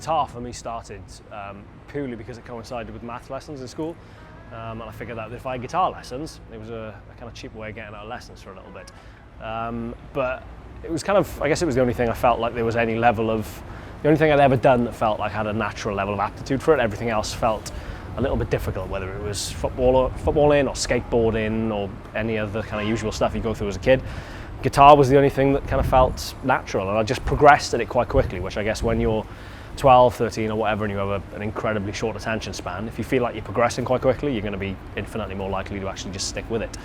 guitar for me started purely because it coincided with math lessons in school. And I figured out that if I had guitar lessons, it was a kind of cheap way of getting out of lessons for a little bit. But it was kind of, I guess it was the only thing I felt like there was any level of, the only thing I'd ever done that felt like I had a natural level of aptitude for it. Everything else felt a little bit difficult, whether it was footballing or skateboarding or any other kind of usual stuff you go through as a kid. Guitar was the only thing that kind of felt natural, and I just progressed at it quite quickly, which I guess when you're 12, 13 or whatever and you have an incredibly short attention span, if you feel like you're progressing quite quickly, you're going to be infinitely more likely to actually just stick with it.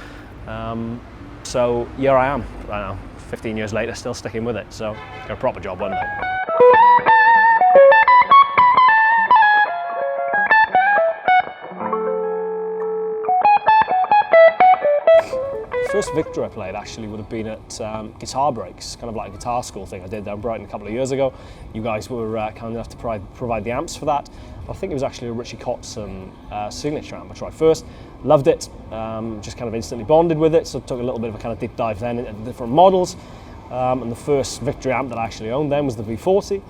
So here I am, I don't know, 15 years later, still sticking with it, so got a proper job one day. First Victor I played actually would have been at Guitar Breaks, kind of like a guitar school thing I did down Brighton a couple of years ago. You guys were kind enough to provide the amps for that. I think it was actually a Richie Kotzen signature amp I tried first. Loved it, just kind of instantly bonded with it, so took a little bit of a kind of deep dive then into different models. And the first Victory amp that I actually owned then was the V40.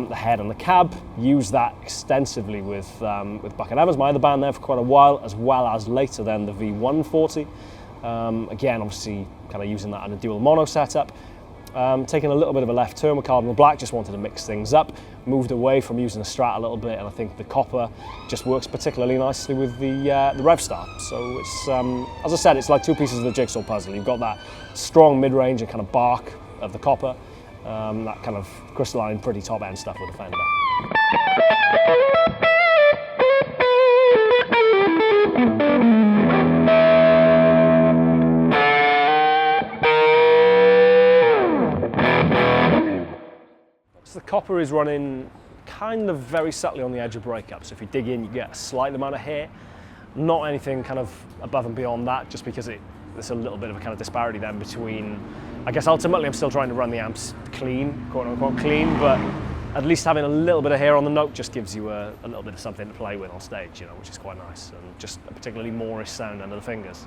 The head and the cab, used that extensively with Buck & Evans, my other band there, for quite a while, as well as later then the V140. Again, obviously, kind of using that in a dual mono setup. Taking a little bit of a left turn with Cardinal Black, just wanted to mix things up. Moved away from using the Strat a little bit, and I think the Copper just works particularly nicely with the RevStar. So it's, as I said, it's like two pieces of the jigsaw puzzle. You've got that strong mid-range and kind of bark of the Copper, that kind of crystalline, pretty top-end stuff with the Fender. The Copper is running kind of very subtly on the edge of breakup, so if you dig in you get a slight amount of hair, not anything kind of above and beyond that, just because there's a little bit of a kind of disparity then between, I guess ultimately I'm still trying to run the amps clean, quote unquote clean, but at least having a little bit of hair on the note just gives you a little bit of something to play with on stage, you know, which is quite nice, and just a particularly Moorish sound under the fingers.